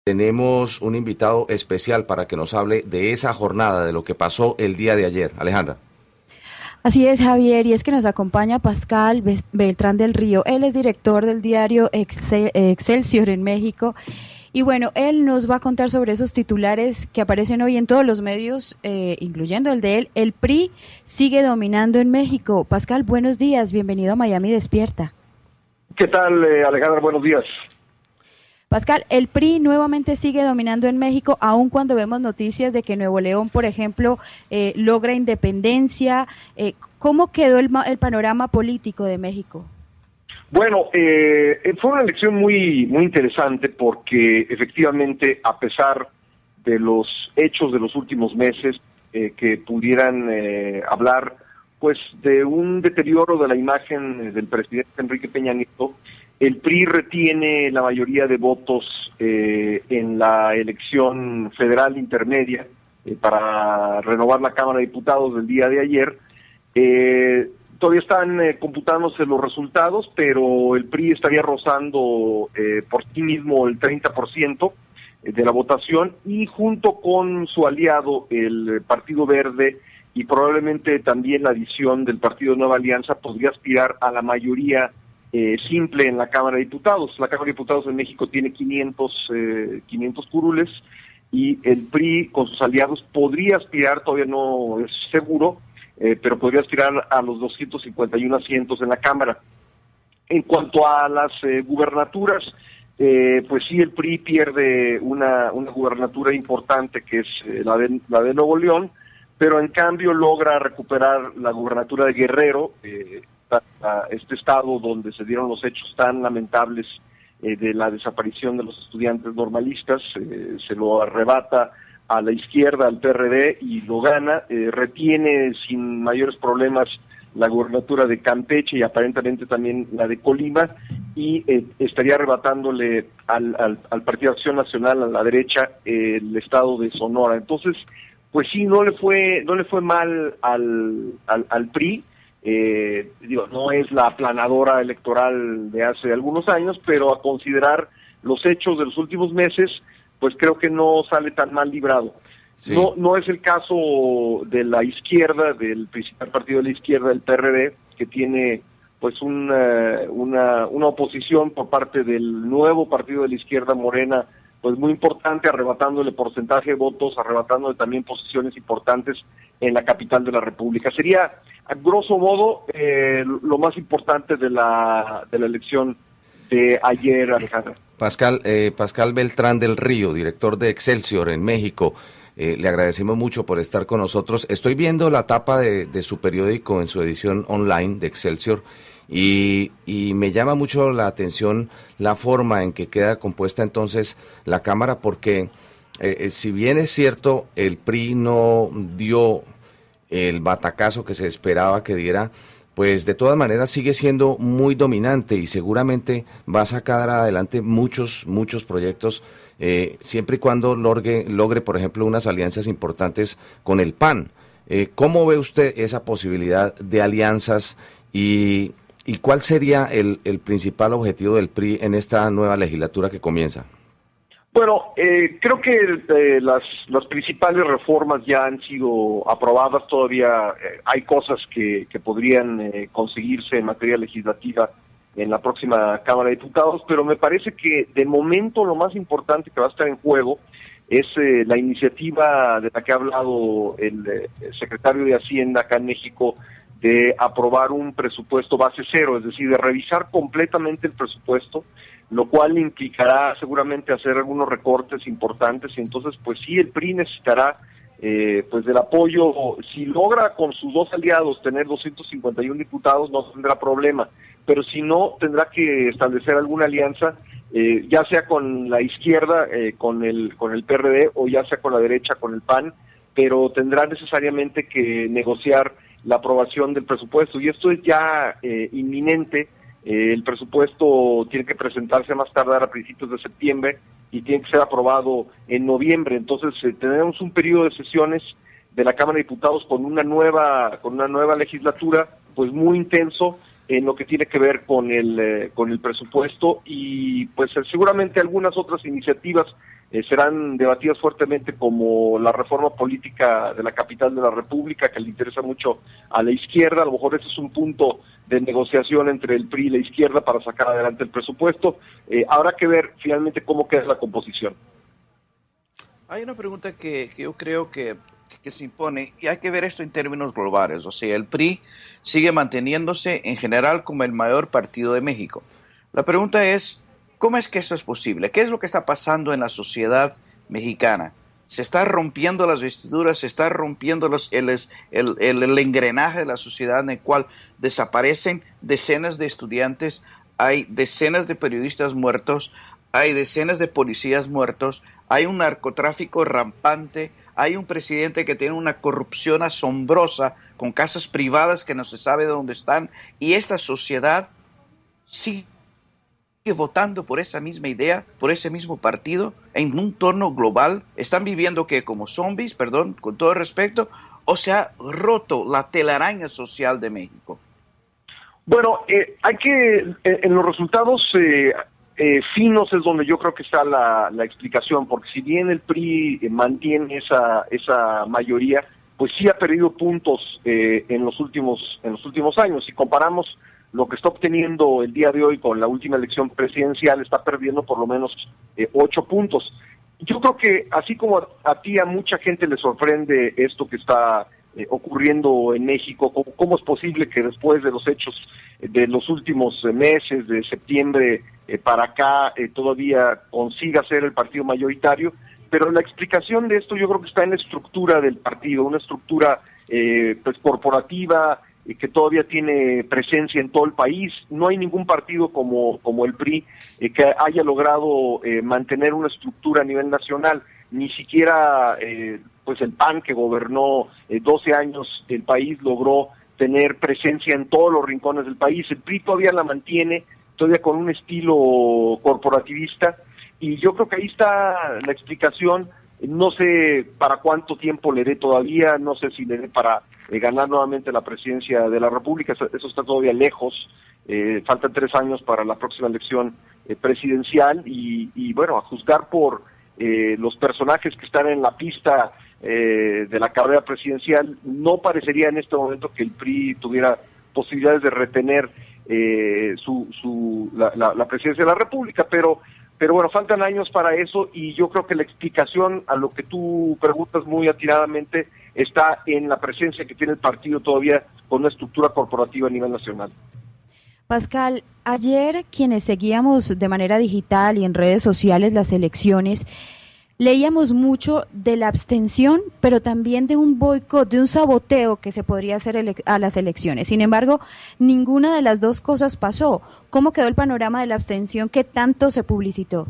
tenemos un invitado especial para que nos hable de esa jornada, de lo que pasó el día de ayer. Alejandra. Así es, Javier, y es que nos acompaña Pascal Beltrán del Río. Él es director del diario Excelsior en México. Y bueno, él nos va a contar sobre esos titulares que aparecen hoy en todos los medios, incluyendo el de él. El PRI sigue dominando en México. Pascal, buenos días, bienvenido a Miami Despierta. ¿Qué tal, Alejandra? Buenos días. Pascal, el PRI nuevamente sigue dominando en México, aun cuando vemos noticias de que Nuevo León, por ejemplo, logra independencia. ¿Cómo quedó el panorama político de México? Bueno, fue una elección muy interesante porque efectivamente, a pesar de los hechos de los últimos meses que pudieran hablar pues de un deterioro de la imagen del presidente Enrique Peña Nieto, el PRI retiene la mayoría de votos en la elección federal intermedia para renovar la Cámara de Diputados del día de ayer. Todavía están computándose los resultados, pero el PRI estaría rozando por sí mismo el 30% de la votación, y junto con su aliado, el Partido Verde, y probablemente también la adición del Partido Nueva Alianza, podría aspirar a la mayoría simple en la Cámara de Diputados. La Cámara de Diputados en México tiene 500 curules, y el PRI con sus aliados podría aspirar, todavía no es seguro, pero podría aspirar a los 251 asientos en la Cámara. En cuanto a las gubernaturas, pues sí, el PRI pierde una gubernatura importante, que es la de Nuevo León, pero en cambio logra recuperar la gubernatura de Guerrero, este estado donde se dieron los hechos tan lamentables de la desaparición de los estudiantes normalistas. Se lo arrebata a la izquierda, al PRD, y lo gana. Retiene sin mayores problemas la gubernatura de Campeche y aparentemente también la de Colima, y estaría arrebatándole al Partido Acción Nacional, a la derecha, el estado de Sonora. Entonces, pues sí, no le fue mal al PRI. No es la aplanadora electoral de hace algunos años, pero a considerar los hechos de los últimos meses, pues creo que no sale tan mal librado. Sí. No es el caso de la izquierda, del principal partido de la izquierda, el PRD, que tiene pues una oposición por parte del nuevo partido de la izquierda, Morena, pues muy importante, arrebatándole porcentaje de votos, arrebatándole también posiciones importantes en la capital de la República. Sería, a grosso modo, lo más importante de la elección de ayer, Alejandra. Pascal Beltrán del Río, director de Excelsior en México, le agradecemos mucho por estar con nosotros. Estoy viendo la tapa de su periódico en su edición online de Excelsior, y me llama mucho la atención la forma en que queda compuesta entonces la Cámara, porque si bien es cierto, el PRI no dio el batacazo que se esperaba que diera, pues de todas maneras sigue siendo muy dominante y seguramente va a sacar adelante muchos proyectos, siempre y cuando logre, por ejemplo, unas alianzas importantes con el PAN. ¿Cómo ve usted esa posibilidad de alianzas y cuál sería el principal objetivo del PRI en esta nueva legislatura que comienza? Bueno, creo que las principales reformas ya han sido aprobadas. Todavía hay cosas que podrían conseguirse en materia legislativa en la próxima Cámara de Diputados, pero me parece que de momento lo más importante que va a estar en juego es la iniciativa de la que ha hablado el secretario de Hacienda acá en México, de aprobar un presupuesto base cero, es decir, de revisar completamente el presupuesto, lo cual implicará seguramente hacer algunos recortes importantes, y entonces pues sí, el PRI necesitará pues del apoyo. Si logra con sus dos aliados tener 251 diputados, no tendrá problema, pero si no, tendrá que establecer alguna alianza, ya sea con la izquierda, con el PRD, o ya sea con la derecha, con el PAN, pero tendrá necesariamente que negociar la aprobación del presupuesto, y esto es ya inminente. El presupuesto tiene que presentarse a más tardar a principios de septiembre y tiene que ser aprobado en noviembre. Entonces tenemos un periodo de sesiones de la Cámara de Diputados con una nueva legislatura, pues muy intenso en lo que tiene que ver con el presupuesto, y pues seguramente algunas otras iniciativas serán debatidas fuertemente, como la reforma política de la capital de la República, que le interesa mucho a la izquierda. A lo mejor ese es un punto de negociación entre el PRI y la izquierda para sacar adelante el presupuesto. Habrá que ver finalmente cómo queda la composición. Hay una pregunta que yo creo que se impone, y hay que ver esto en términos globales. O sea, el PRI sigue manteniéndose en general como el mayor partido de México. La pregunta es, ¿cómo es que esto es posible? ¿Qué es lo que está pasando en la sociedad mexicana? Se está rompiendo las vestiduras, se está rompiendo el engranaje de la sociedad en el cual desaparecen decenas de estudiantes, hay decenas de periodistas muertos, hay decenas de policías muertos, hay un narcotráfico rampante, hay un presidente que tiene una corrupción asombrosa con casas privadas que no se sabe de dónde están, y esta sociedad sigue votando por esa misma idea, por ese mismo partido, en un entorno global. Están viviendo que como zombies, perdón, con todo respeto, o se ha roto la telaraña social de México. Bueno, hay que, en los resultados finos es donde yo creo que está la explicación, porque si bien el PRI mantiene esa mayoría, pues sí ha perdido puntos en los últimos años. Si comparamos lo que está obteniendo el día de hoy con la última elección presidencial, está perdiendo por lo menos 8 puntos. Yo creo que así como a ti, a mucha gente le sorprende esto que está ocurriendo en México. ¿Cómo es posible que después de los hechos de los últimos meses, de septiembre para acá, todavía consiga ser el partido mayoritario? Pero la explicación de esto yo creo que está en la estructura del partido, una estructura pues corporativa, que todavía tiene presencia en todo el país. No hay ningún partido como el PRI que haya logrado mantener una estructura a nivel nacional. Ni siquiera pues el PAN, que gobernó 12 años el país, logró tener presencia en todos los rincones del país. El PRI todavía la mantiene, todavía con un estilo corporativista, y yo creo que ahí está la explicación. No sé para cuánto tiempo le dé todavía, no sé si le dé para ganar nuevamente la presidencia de la República, eso está todavía lejos. Faltan 3 años para la próxima elección presidencial, y bueno, a juzgar por los personajes que están en la pista de la carrera presidencial, no parecería en este momento que el PRI tuviera posibilidades de retener la presidencia de la República, pero bueno, faltan años para eso, y yo creo que la explicación a lo que tú preguntas muy atinadamente está en la presencia que tiene el partido todavía con una estructura corporativa a nivel nacional. Pascal, ayer quienes seguíamos de manera digital y en redes sociales las elecciones, leíamos mucho de la abstención, pero también de un boicot, de un saboteo que se podría hacer a las elecciones. Sin embargo, ninguna de las dos cosas pasó. ¿Cómo quedó el panorama de la abstención que tanto se publicitó?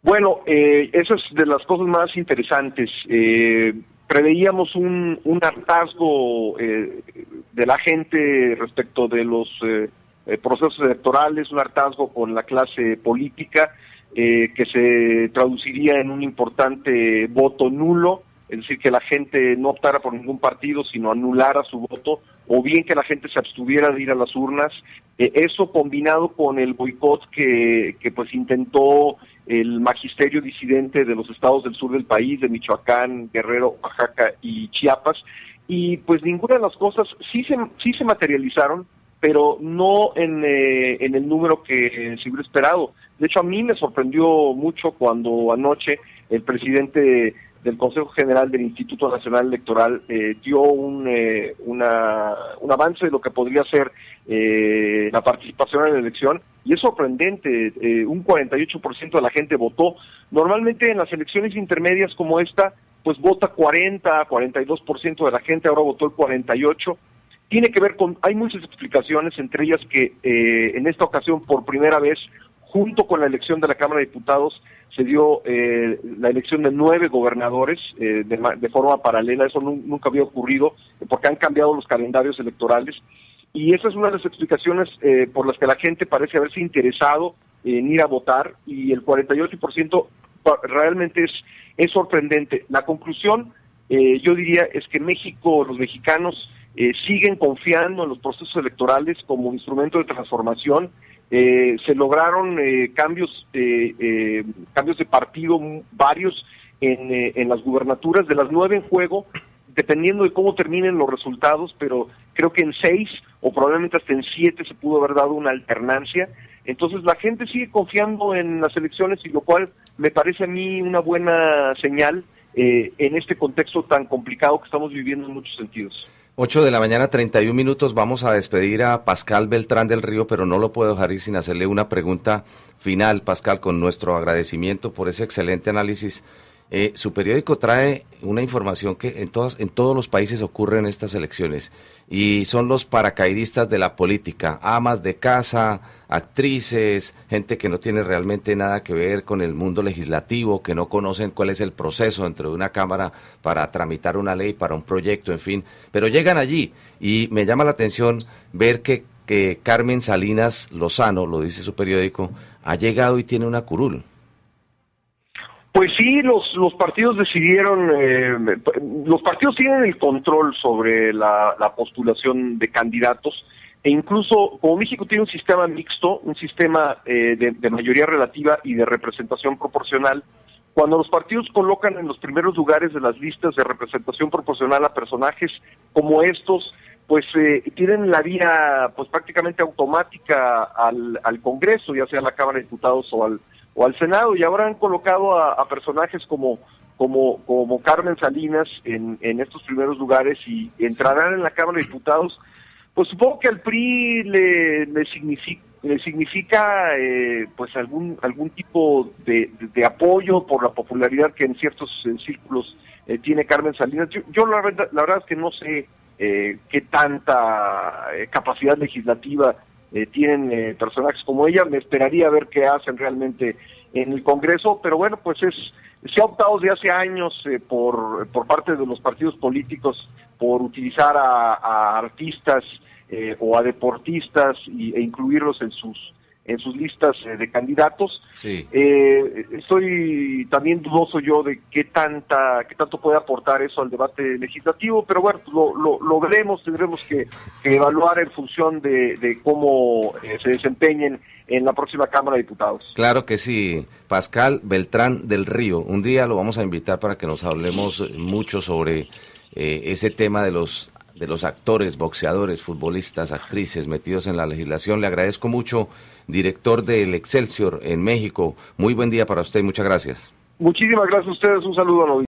Bueno, eso es de las cosas más interesantes. Preveíamos un hartazgo de la gente respecto de los procesos electorales, un hartazgo con la clase política, que se traduciría en un importante voto nulo, es decir, que la gente no optara por ningún partido, sino anulara su voto, o bien que la gente se abstuviera de ir a las urnas. Eso combinado con el boicot que pues intentó el magisterio disidente de los estados del sur del país, de Michoacán, Guerrero, Oaxaca y Chiapas, y pues ninguna de las cosas sí se materializaron, pero no en el número que se hubiera esperado. De hecho, a mí me sorprendió mucho cuando anoche el presidente del Consejo General del Instituto Nacional Electoral dio un avance de lo que podría ser la participación en la elección, y es sorprendente. Un 48% de la gente votó. Normalmente en las elecciones intermedias como esta, pues vota 42% de la gente, ahora votó el 48%. Tiene que ver con, hay muchas explicaciones, entre ellas que en esta ocasión, por primera vez, junto con la elección de la Cámara de Diputados, se dio la elección de 9 gobernadores de forma paralela. Eso nunca había ocurrido, porque han cambiado los calendarios electorales, y esa es una de las explicaciones por las que la gente parece haberse interesado en ir a votar, y el 48% realmente es sorprendente. La conclusión, yo diría, es que México, los mexicanos, siguen confiando en los procesos electorales como instrumento de transformación, Se lograron cambios de partido varios en las gubernaturas, de las 9 en juego, dependiendo de cómo terminen los resultados, pero creo que en 6 o probablemente hasta en 7 se pudo haber dado una alternancia. Entonces la gente sigue confiando en las elecciones, y lo cual me parece a mí una buena señal en este contexto tan complicado que estamos viviendo en muchos sentidos. 8 de la mañana, 31 minutos, vamos a despedir a Pascal Beltrán del Río, pero no lo puedo dejar ir sin hacerle una pregunta final, Pascal, con nuestro agradecimiento por ese excelente análisis. Su periódico trae una información que en todos los países ocurren estas elecciones, y son los paracaidistas de la política, amas de casa, actrices, gente que no tiene realmente nada que ver con el mundo legislativo, que no conocen cuál es el proceso dentro de una cámara para tramitar una ley, para un proyecto, en fin, pero llegan allí, y me llama la atención ver que Carmen Salinas Lozano, lo dice su periódico, ha llegado y tiene una curul. Pues sí, los partidos decidieron, los partidos tienen el control sobre la postulación de candidatos, e incluso como México tiene un sistema mixto, un sistema de mayoría relativa y de representación proporcional, cuando los partidos colocan en los primeros lugares de las listas de representación proporcional a personajes como estos, pues tienen la vía pues prácticamente automática al Congreso, ya sea a la Cámara de Diputados o al Senado, y ahora han colocado a personajes como Carmen Salinas en estos primeros lugares, y entrarán en la Cámara de Diputados. Pues supongo que al PRI le significa pues algún tipo de apoyo por la popularidad que en ciertos círculos tiene Carmen Salinas. Yo la verdad es que no sé qué tanta capacidad legislativa tienen personajes como ella. Me esperaría ver qué hacen realmente en el Congreso, pero bueno, pues se ha optado desde hace años por parte de los partidos políticos por utilizar a artistas o a deportistas e incluirlos en sus listas de candidatos. Sí. Estoy también dudoso yo de qué tanto puede aportar eso al debate legislativo, pero bueno, lo veremos, tendremos que evaluar en función de cómo se desempeñen en la próxima Cámara de Diputados. Claro que sí. Pascal Beltrán del Río, un día lo vamos a invitar para que nos hablemos mucho sobre ese tema de los actores, boxeadores, futbolistas, actrices metidos en la legislación. Le agradezco mucho, director del Excelsior en México. Muy buen día para usted y muchas gracias. Muchísimas gracias a ustedes, un saludo a la audiencia.